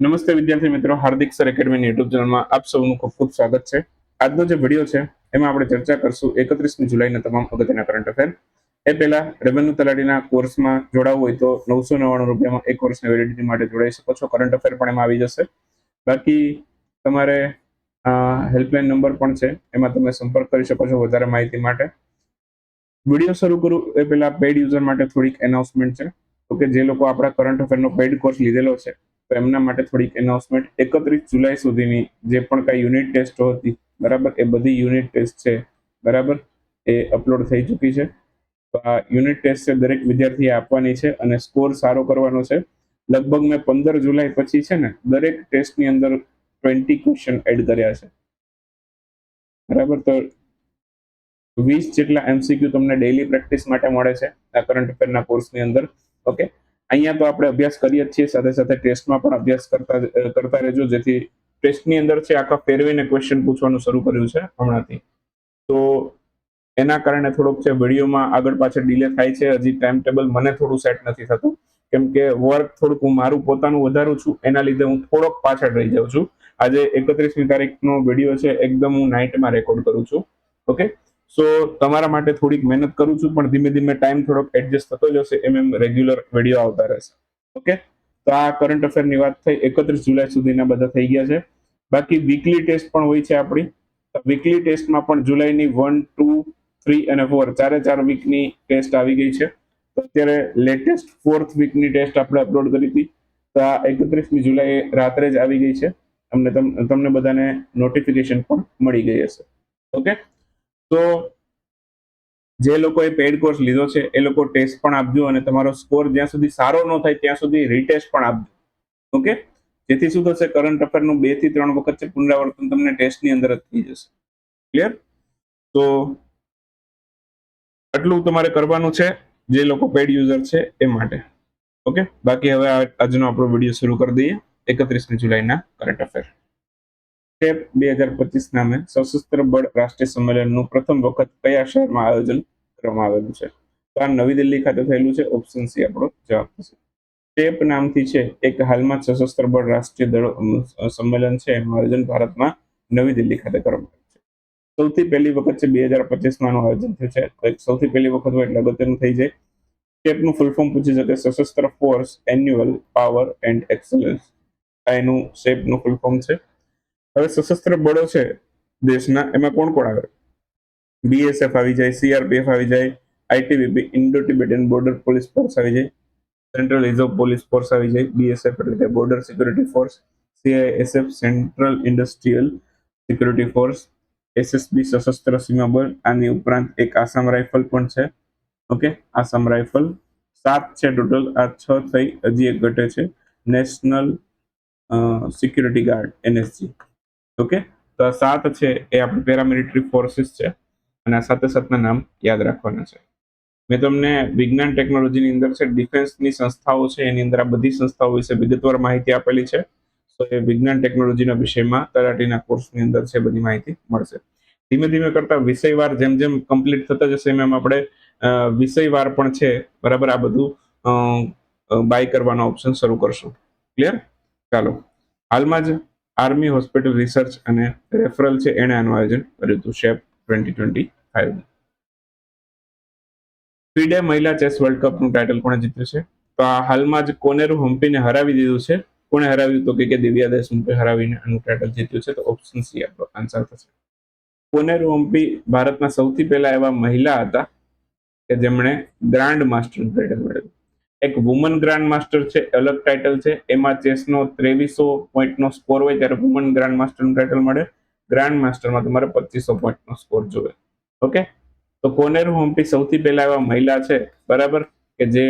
નમસ્તે વિદ્યાર્થી મિત્રો, હાર્દિક સર એકેડમી યુટ્યુબ ચેનલમાં આપ સૌનું ખૂબ ખૂબ સ્વાગત છે. આજનો જે વિડીયો છે એમાં આપણે ચર્ચા કરશું 31મી જુલાઈના તમામ અગત્યના કરંટ અફેર. એ પહેલા રેવન્યુ તલાટીના કોર્સમાં જોડાવવું હોય તો 999 રૂપિયામાં એક વર્ષની વેલિડિટી માટે જોડાઈ શકો છો. કરંટ અફેર પણ એમાં આવી જશે. બાકી તમારે હેલ્પલાઇન નંબર પણ છે, એમાં તમે સંપર્ક કરી શકો છો વધારે માહિતી માટે. વિડીયો શરૂ કરું એ પહેલા પેઇડ યુઝર માટે થોડીક એનાઉન્સમેન્ટ છે. ઓકે, જે લોકો આપણા કરંટ અફેરનો પેઇડ કોર્સ લીધેલો છે તો એમના માટે થોડીક એનાઉન્સમેન્ટ. 31 જુલાઈ સુધીની જે પણ કાંઈ યુનિટ ટેસ્ટો હતી, બરાબર, એ બધી યુનિટ ટેસ્ટ છે, બરાબર, એ અપલોડ થઈ ચૂકી છે. તો આ યુનિટ ટેસ્ટ છે દરેક વિદ્યાર્થીએ આપવાની છે અને સ્કોર સારો કરવાનો છે. લગભગ મેં 15 જુલાઈ પછી છે ને દરેક ટેસ્ટની અંદર 20 ક્વેશ્ચન એડ કર્યા છે, બરાબર. તો 20 જેટલા MCQ તમને ડેઈલી પ્રેક્ટિસ માટે મળે છે આ કરંટ અફેરના કોર્સની અંદર. ઓકે, અહીંયા તો આપણે અભ્યાસ કરીએ જ છીએ, સાથે સાથે ટેસ્ટમાં પણ અભ્યાસ કરતા રહેજો, જેથી ટેસ્ટની અંદર છે આખા ફેરવીને ક્વેશ્ચન પૂછવાનું શરૂ કર્યું છે હમણાંથી. તો એના કારણે થોડોક છે વિડીયોમાં આગળ પાછળ ડિલે થાય છે. હજી ટાઈમ ટેબલ મને થોડું સેટ નથી થતું, કેમ કે વર્ક થોડુંક હું મારું પોતાનું વધારું છું, એના લીધે હું થોડોક પાછળ રહી જાઉં છું. આજે 31મી તારીખનો વિડીયો છે એકદમ હું નાઇટમાં રેકોર્ડ કરું છું. ઓકે, સો તમારા માટે થોડીક મહેનત કરું છું, પણ ધીમે ધીમે ટાઈમ થોડોક એડજસ્ટ થતો જશે, એમ રેગ્યુલર વિડીયો આવતા રહેશે. ઓકે, તો આ કરંટ અફેરની વાત થઈ. 31 જુલાઈ સુધીના બધા થઈ ગયા છે. બાકી વીકલી ટેસ્ટ પણ હોય છે આપણી. વીકલી ટેસ્ટમાં પણ જુલાઈની 1, 2, 3 અને 4 ચારે વીકની ટેસ્ટ આવી ગઈ છે. તો અત્યારે લેટેસ્ટ 4th વીકની ટેસ્ટ આપણે અપલોડ કરી હતી. તો આ 31મી જુલાઈ રાત્રે જ આવી ગઈ છે. તમને બધાને નોટિફિકેશન પણ મળી ગઈ હશે. ઓકે, તો જે લોકોએ પેઇડ કોર્સ લીધો છે એ લોકો ટેસ્ટ પણ આપજો અને તમારો સ્કોર જ્યાં સુધી સારો ન થાય ત્યાં સુધી રીટેસ્ટ પણ આપજો. ઓકે, જેથી શું થશે, કરંટ અફેરનું 2 થી 3 વખત છે પુનરાવર્તન તમને ટેસ્ટની અંદર જ થઈ જશે. ક્લિયર? તો આટલું તમારે કરવાનું છે જે લોકો પેઇડ યુઝર છે એ માટે. ઓકે, બાકી હવે આજનો આપણો વિડીયો શરૂ કરી દઈએ. 31મી જુલાઈના કરંટ અફેર. સ્ટેપ 2025 નામે સશસ્ત્ર બળ રાષ્ટ્રીય સંમેલનનું પ્રથમ વખત કયા શહેરમાં આયોજન કરવામાં આવેલું છે? તો આ નવી દિલ્હી ખાતે થયેલું છે. ઓપ્શન સી આપણો જવાબ થશે. સ્ટેપ નામથી છે એક હાલમાં સશસ્ત્ર બળ રાષ્ટ્રીય દળો સંમેલન છે, એનું આયોજન ભારતમાં નવી દિલ્હી ખાતે કરવામાં આવ્યું છે. સૌથી પહેલી વખત છે 2025માં આનું આયોજન થયું છે. સૌથી પહેલી વખત હોય એટલે અગત્યનું થઈ જાય. સ્ટેપનું ફૂલ ફોર્મ પૂછી શકે, સશસ્ત્ર force annual power and excellence. આ એનું સ્ટેપનું ફૂલ ફોર્મ છે. હવે સશસ્ત્ર બળો છે દેશના, એમાં કોણ કોણ આવે? BSF આવી જાય, CRPF આવી જાય, ITBP Indo Tibetan border police force આવી જાય, સેન્ટ્રલ રિઝર્વ પોલીસ ફોર્સ આવી જાય, BSF એટલે કે border security force, CISF central industrial security force, SSB સશસ્ત્ર સીમા બળ. આની ઉપરાંત એક આસામ રાઇફલ પણ છે. Okay, Assam rifle. 7 છે ટોટલ, આ 6 થઈ, હજી એક ઘટે છે, national security guard NSG. Okay, તો આ 7 છે એ આપણી પેરામિલિટરી ફોર્સિસ છે અને આ સાથે સાથના નામ યાદ રાખવાના છે. મેં તમને વિજ્ઞાન ટેકનોલોજીની અંદર છે ડિફેન્સની સંસ્થાઓ છે, એની અંદર આ બધી સંસ્થાઓ વિશે વિગતવાર માહિતી આપેલી છે. તો એ વિજ્ઞાન ટેકનોલોજીના વિષયમાં તલાટીના કોર્સની અંદર છે બધી માહિતી મળશે. ધીમે ધીમે કરતા વિષયવાર જેમ જેમ કમ્પ્લીટ થતા જશે એમ આપણે વિષયવાર પણ છે, બરાબર, આ બધું બાય કરવાનો ઓપ્શન શરૂ કરશું. ક્લિયર? ચાલો, હાલમાં જ આર્મી હોસ્પિટલ રિસર્ચ અને રેફરલ છે એણે આનું આયોજન કર્યું હતું, શેપ 2025. ફીડે મહિલા ચેસ વર્લ્ડ કપનું ટાઇટલ કોણે જીત્યું છે? તો આ હાલમાં જ કોનેરુ હમ્પીને હરાવી દીધું છે. કોણે હરાવ્યું? તો કે દિવ્યા દેશમુખે હરાવીને આનું ટાઇટલ જીત્યું છે. તો ઓપ્શન સી આપણો આન્સર થશે. કોનેરુ હમ્પી ભારતના સૌથી પહેલા એવા મહિલા હતા કે જેમણે ગ્રાન્ડ માસ્ટરનું ટાઇટલ મેળવ્યું. એક વુમન ગ્રાન્ડ માસ્ટર છે, અલગ ટાઇટલ છે. એમાં ચેસનો 2300 પોઈન્ટનો સ્કોર હોય ત્યારે વુમન ગ્રાન્ડ માસ્ટરનું ટાઇટલ મળે. ગ્રાન્ડ માસ્ટરમાં તમારે 2500 પોઈન્ટનો સ્કોર જોવે. ઓકે, તો કોનેરુ હમ્પી સૌથી પહેલા એવા મહિલા છે, બરાબર, કે જે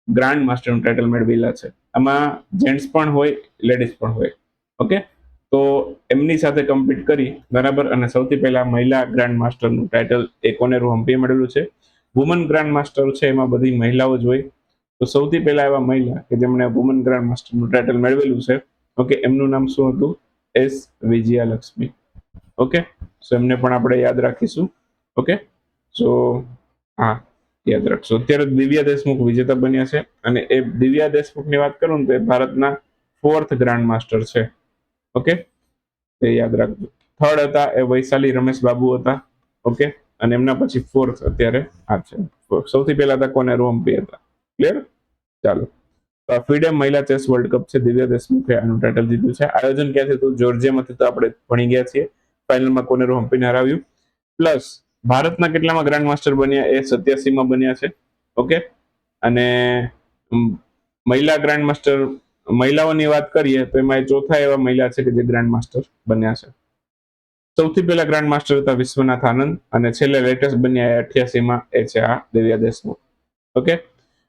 ગ્રાન્ડ માસ્ટરનું ટાઇટલ મેળવેલા છે. આમાં જેન્ટ્સ પણ હોય, લેડીઝ પણ હોય. ઓકે, તો એમની સાથે કમ્પીટ કરી, બરાબર, અને સૌથી પહેલા મહિલા ગ્રાન્ડ માસ્ટરનું ટાઇટલ એ કોનેરુ હમ્પીએ મેળવેલું છે. વુમન ગ્રાન્ડ માસ્ટર છે એમાં બધી મહિલાઓ જ હોય. તો સૌથી પહેલા એવા મહિલા કે જેમણે વુમન ગ્રાન્ડ માસ્ટરનું ટાઇટલ મેળવેલું છે, ઓકે, એમનું નામ શું હતું? S વિજયાલક્ષ્મી. ઓકે, સો એમને પણ આપણે યાદ રાખીશું. ઓકે, સો હા, યાદ રાખશો. અત્યારે દિવ્યા દેશમુખ વિજેતા બન્યા છે અને એ દિવ્યા દેશમુખની વાત કરું ને તો એ ભારતના 4th ગ્રાન્ડ માસ્ટર છે. ઓકે, એ યાદ રાખજો. થર્ડ હતા એ વૈશાલી રમેશ બાબુ હતા. ઓકે, અને એમના પછી 4th અત્યારે આ છે. સૌથી પહેલા હતા કોનેરુ હમ્પી હતા. ક્લિયર? ચાલો, ફીડે મહિલા ચેસ વર્લ્ડ કપ છે, દિવ્યા દેશમુખે આનું ટાઇટલ જીત્યું છે. આયોજન ક્યાંથી હતું? જોર્જિયામાંથી. તો આપણે ભણી ગયા છીએ. ફાઇનલમાં કોનેરુ હમ્પીને હરાવ્યું. પ્લસ ભારતના કેટલામાં ગ્રાન્ડ માસ્ટર બન્યા? એ 87માં બન્યા છે. ઓકે, અને મહિલા ગ્રાન્ડ માસ્ટર, મહિલાઓની વાત કરીએ તો એમાં ચોથા એવા મહિલા છે કે જે ગ્રાન્ડ માસ્ટર બન્યા છે. સૌથી પહેલા ગ્રાન્ડ માસ્ટર હતા વિશ્વનાથ આનંદ, અને છેલ્લે લેટેસ્ટ બન્યા 88માં એ છે આ દિવ્યા દેશમુખ. ઓકે,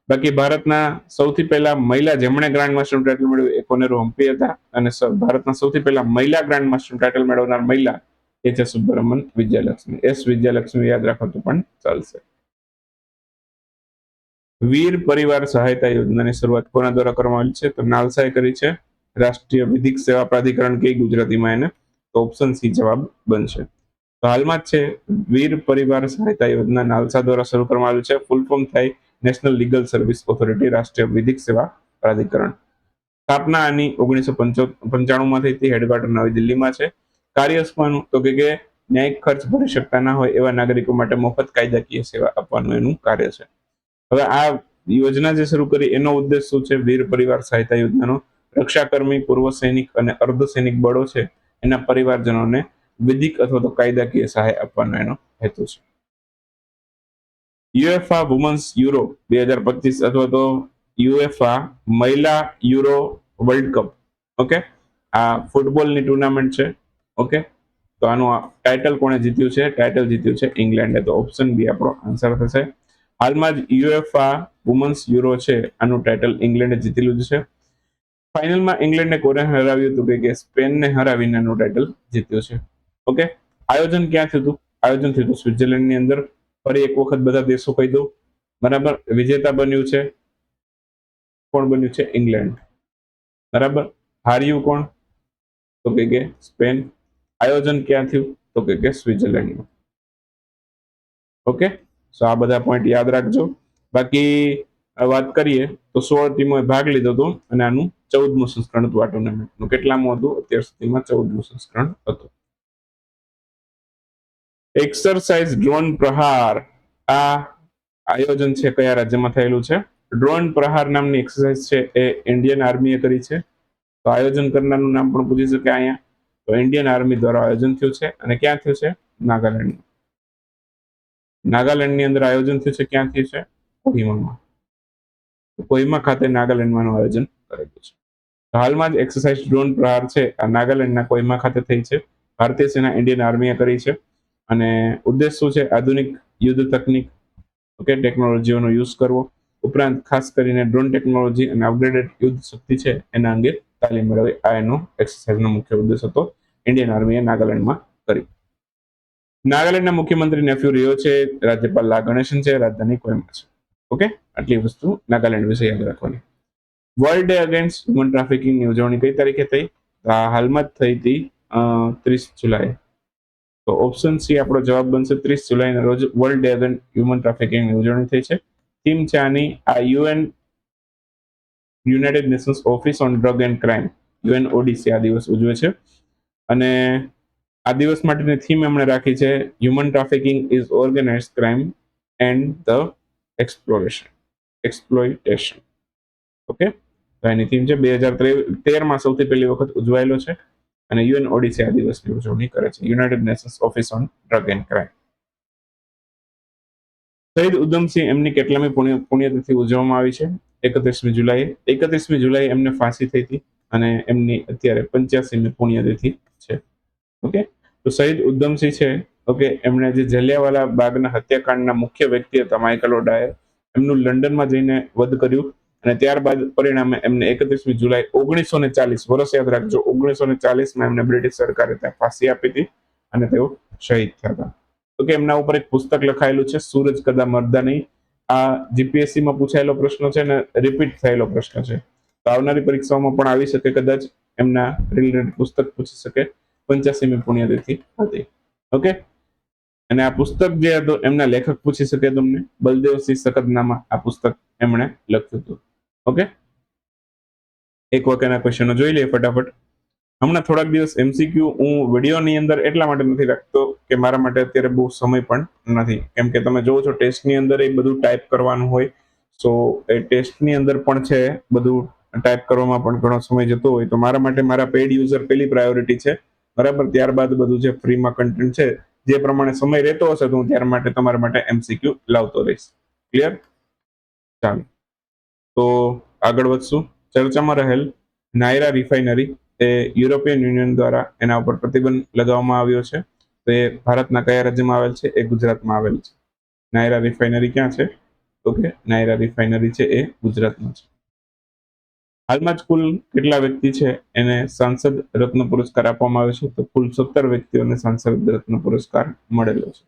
બાકી ભારતના સૌથી પહેલા મહિલા જેમણે ગ્રાન્ડ માસ્ટર ટાઇટલ મેળવ્યું એ કોનેરુ હમ્પી હતા, અને ભારતના સૌથી પહેલા મહિલા ગ્રાન્ડ માસ્ટર ટાઇટલ મેળવનાર મહિલા એ છે સુબ્રમન વિજયલક્ષ્મી. એસ વિજયલક્ષ્મી યાદ રાખો તો પણ ચાલશે. વીર પરિવાર સહાયતા યોજનાની શરૂઆત કોના દ્વારા કરવામાં આવી છે? તો નાલસાએ કરી છે. રાષ્ટ્રીય વિધિક સેવા પ્રાધિકરણ કઈ ગુજરાતીમાં એને? તો ઓપ્શન સી જવાબ બનશે. તો હાલમાં જ છે વીર પરિવાર સહાયતા યોજના નાલસા દ્વારા શરૂ કરવામાં આવ્યું છે. ફૂલ ફોર્મ થાય નેશનલ લીગલ સર્વિસ ઓથોરિટી, રાષ્ટ્રીય વિધિક સેવા પ્રાધિકરણ. સ્થાપના આની 1995માં થઈ હતી. હેડક્વાર્ટર નવી દિલ્હીમાં છે. કાર્ય શું? તો કે ન્યાયિક ખર્ચ ભરી શકતા ના હોય એવા નાગરિકો માટે મફત કાયદાકીય સેવા આપવાનું એનું કાર્ય છે. હવે આ યોજના જે શરૂ કરી એનો ઉદ્દેશ શું છે? વીર પરિવાર સહાયતા યોજનાનો રક્ષાકર્મી, પૂર્વ સૈનિક અને અર્ધ સૈનિક બળો છે એના પરિવારજનોને વિધિક અથવા તો કાયદાકીય સહાય આપવાનો એનો હેતુ છે. યુએફા વુમન્સ યુરો 2025 અથવા તો યુએફા મહિલા યુરો વર્લ્ડ કપ. ઓકે, આ ફૂટબોલની ટુર્નામેન્ટ છે. ઓકે, તો આનું ટાઇટલ કોણે જીત્યું છે? ટાઇટલ જીત્યું છે ઇંગ્લેન્ડે. તો ઓપ્શન બી આપણો આન્સર થશે. હાલમાં જ યુએફા વુમન્સ યુરો છે આનું ટાઇટલ ઇંગ્લેન્ડે જીતી લીધું છે. ફાઇનલમાં ઇંગ્લેન્ડને કોને હરાવ્યું હતું? કે સ્પેનને હરાવીને આનું ટાઇટલ જીત્યું છે. ઓકે, આયોજન ક્યાં થયું હતું? આયોજન થયું હતું સ્વિટ્ઝરલેન્ડની અંદર. ફરી એક વખત બધા દેશો કહી દઉં, બરાબર. વિજેતા બન્યું છે કોણ? બન્યું છે ઇંગ્લેન્ડ, બરાબર. હાર્યું કોણ? તો કે સ્પેન. આયોજન ક્યાં થયું? તો કે સ્વિટ્ઝરલેન્ડમાં. ઓકે, સો આ બધા પોઈન્ટ યાદ રાખજો. બાકી વાત કરીએ તો 16 ટીમોએ ભાગ લીધો હતો, અને આનું 14મું સંસ્કરણ હતું આ ટુર્નામેન્ટનું. કેટલામું હતું? અત્યાર સુધીમાં 14મું સંસ્કરણ હતું. એક્સરસાઇઝ ડ્રોન પ્રહાર, આ આયોજન છે કયા રાજ્યમાં થયેલું છે? ડ્રોન પ્રહાર નામની એક્સરસાઇઝ છે એ ઇન્ડિયન આર્મીએ કરી છે. તો આયોજન કરનારનું નામ પણ પૂછી શકે અહીંયા. તો ઇન્ડિયન આર્મી દ્વારા આયોજન થયું છે, અને ક્યાં થયું છે? નાગાલેન્ડ. નાગાલેન્ડની અંદર આયોજન થયું છે. ક્યાં થયું છે? કોહિમામાં. કોહિમા ખાતે નાગાલેન્ડમાં આયોજન કરેલું છે. હાલમાં જ એક્સરસાઇઝ ડ્રોન પ્રહાર છે આ નાગાલેન્ડના કોહિમા ખાતે થઈ છે. ભારતીય સેના ઇન્ડિયન આર્મીએ કરી છે, અને ઉદ્દેશ શું છે? આધુનિક યુદ્ધ તકનીક, ઓકે, ટેકનોલોજીઓનો યુઝ કરવો, ઉપરાંત ખાસ કરીને ડ્રોન ટેકનોલોજી અને અપગ્રેડેડ યુદ્ધ શક્તિ છે એના અંગે તાલીમ મેળવી. આ એનો એક્સરસાઇઝનો મુખ્ય ઉદ્દેશ હતો. ઇન્ડિયન આર્મીએ નાગાલેન્ડમાં કરી. નાગાલેન્ડના મુખ્યમંત્રી નેફ્યુ રિયો છે. રાજ્યપાલ લા ગણેશન છે. રાજધાની કોહિમા છે. ઓકે, આટલી વસ્તુ નાગાલેન્ડ વિશે યાદ રાખવાની. વર્લ્ડ ડે અગેન્સ્ટ હ્યુમન ટ્રાફિકિંગની ઉજવણી કઈ તારીખે થઈ? હાલમાં જ થઈ હતી 30 જુલાઈ. તો ઓપ્શન સી આપણો જવાબ બનશે. 30 જુલાઈના રોજ વર્લ્ડ ડે અગેન્સ્ટ હ્યુમન ટ્રાફિકિંગની ઉજવણી થઈ છે. થીમ છે આની આ United Nations office on drug and crime, UNODC આ દિવસ ઉજવે છે. અને આ દિવસ માટેની થીમ એમણે રાખી છે human trafficking is organised crime and the exploitation. Okay, તો એની થીમ છે. 2013માં સૌથી પહેલી વખત ઉજવાયેલો છે, અને UNODC આ દિવસની ઉજવણી કરે છે, United Nations office on drug and crime. શહીદ ઉધમસિંહ એમની કેટલામી પુણ્યતિથિ ઉજવવામાં આવી છે? 31મી જુલાઈ. 31મી જુલાઈ એમને ફાંસી થઈ હતી, અને એમની અત્યારે 85મી પુણ્યતિથિ છે. ઓકે, તો શહીદ ઉધમસિંહ છે, ઓકે, એમણે જે જલિયાવાલા બાગના હત્યાકાંડના મુખ્ય વ્યક્તિ હતા માઇકલ ઓડાયર, એમનું લંડનમાં જઈને વધ કર્યું, અને ત્યારબાદ પરિણામે એમને 31મી જુલાઈ 1940, વર્ષ યાદ રાખજો, 1940માં એમને બ્રિટિશ સરકારે ત્યાં ફાંસી આપી હતી, અને તેઓ શહીદ થયા હતા. ઓકે, એમના ઉપર એક પુસ્તક લખાયેલું છે, સૂરજ કદા મરદા નહીં. આ જીપીએસસીમાં પૂછાયેલો પ્રશ્ન છે, અને રિપીટ થયેલો પ્રશ્ન છે. તો આવનારી પરીક્ષાઓમાં પણ આવી શકે, કદાચ એમના રિલેટેડ પુસ્તક પૂછી શકે. 85મી પુણ્યતિથિ હતી. ઓકે, અને આ પુસ્તક જે હતું એમના લેખક પૂછી શકે તમને, બલદેવસિંહ સકદનામા આ પુસ્તક એમણે લખ્યું હતું. ઓકે, એક વાક્યના ક્વેશ્ચનો જોઈ લઈએ ફટાફટ. હમણાં થોડાક દિવસ MCQ હું વિડીયોની અંદર એટલા માટે નથી રાખતો કે મારા માટે અત્યારે બહુ સમય પણ નથી, કેમ કે તમે જોવો છો ટેસ્ટની અંદર એ બધું ટાઈપ કરવાનું હોય. સો એ ટેસ્ટની અંદર પણ છે બધું ટાઈપ કરવામાં પણ ઘણો સમય જતો હોય, તો મારા માટે મારા પેડ યુઝર પહેલી પ્રાયોરિટી છે, બરાબર. ત્યારબાદ બધું જે ફ્રીમાં કન્ટેન્ટ છે, જે પ્રમાણે સમય રહેતો હશે તો હું ત્યાર માટે તમારા માટે MCQ લાવતો રહીશ. ક્લિયર? ચાલો તો આગળ વધશું. ચર્ચામાં રહેલ નાયરા રિફાઇનરી એ યુરોપિયન યુનિયન દ્વારા એના ઉપર પ્રતિબંધ લગાવવામાં આવ્યો છે. તો એ ભારતના કયા રાજ્યમાં આવેલ છે? એ ગુજરાતમાં આવેલ છે. નાયરા રિફાઇનરી ક્યાં છે? તો કે નાયરા રિફાઇનરી છે એ ગુજરાતમાં છે. હાલમાં જ કુલ કેટલા વ્યક્તિ છે એને સાંસદ રત્ન પુરસ્કાર આપવામાં આવ્યો છે? તો કુલ 17 વ્યક્તિઓને સાંસદ રત્ન પુરસ્કાર મળેલો છે.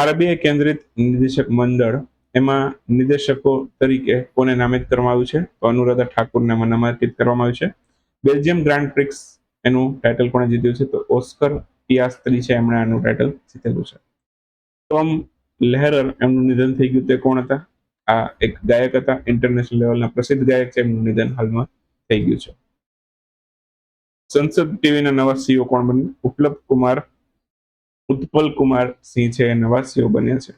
RBI કેન્દ્રિત નિદેશક મંડળ એમાં નિદેશકો તરીકે કોને નામિત કરવામાં આવ્યું છે? તો અનુરાધા ઠાકુરને નામાંકિત કરવામાં આવ્યું છે. બેલ્જિયમ ગ્રાન્ડ પ્રિક્સ એનું ટાઇટલ કોણે જીત્યું છે? તો ઓસ્કર પિયાસ્ત્રી છે, એમણે આનું ટાઇટલ જીતેલું છે. ટોમ લેહરર એમનું નિધન થઈ ગયું. તે કોણ હતા? આ એક ગાયક હતા, ઇન્ટરનેશનલ લેવલના પ્રસિદ્ધ ગાયક છે, એમનું નિધન હાલમાં થઈ ગયું છે. સંસદ ટીવીના નવા CEO કોણ બન્યું? ઉત્પલ કુમાર સિંહ છે એ નવા CEO બન્યા છે.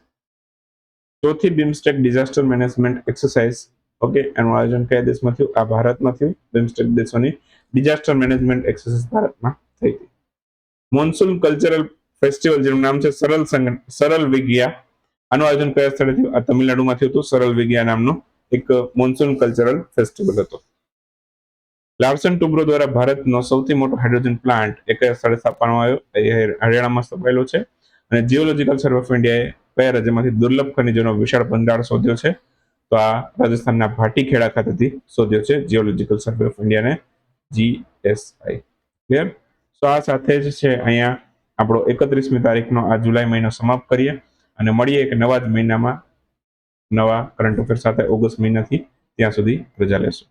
ચોથી BIMSTEC disaster management exercise, okay, એનું આયોજન કયા દેશમાં થયું? આ ભારતમાં થયું. બિમસ્ટેક દેશોની ડિઝાસ્ટર મેનેજમેન્ટ એક્સરસાઇઝ ભારતમાં થઈ હતી. મોન્સૂન કલ્ચરલ ફેસ્ટિવલ જેનું નામ છે સરલ વિગિયા, આનું આયોજન કયા સ્થળે થયું? આ તમિલનાડુમાં થયું હતું. સરલ વિગિયા નામનો એક મોન્સૂન કલ્ચરલ ફેસ્ટિવલ હતો. લાર્સન ટુબ્રો દ્વારા ભારતનો સૌથી મોટો હાઇડ્રોજન પ્લાન્ટ એ કયા સ્થળે સ્થાપવામાં આવ્યો? એ હરિયાણામાં સ્થાપાયેલો છે. અને જીઓલોજીકલ સર્વે ઓફ ઇન્ડિયાએ કયા રાજ્યમાંથી દુર્લભ ખનિજોનો વિશાળ ભંડાર શોધ્યો છે? તો આ રાજસ્થાનના ભાટીખેડા ખાતેથી શોધ્યો છે જીઓલોજીકલ સર્વે ઓફ ઇન્ડિયાને, GSI. ક્લિયર? તો આ સાથે જ છે અહીંયા આપણો 31મી તારીખનો આ જુલાઈ મહિનો સમાપ્ત કરીએ અને મળીએ એક નવા જ મહિનામાં નવા કરંટ અફેર સાથે ઓગસ્ટ મહિનાથી. ત્યાં સુધી રજા લેશો.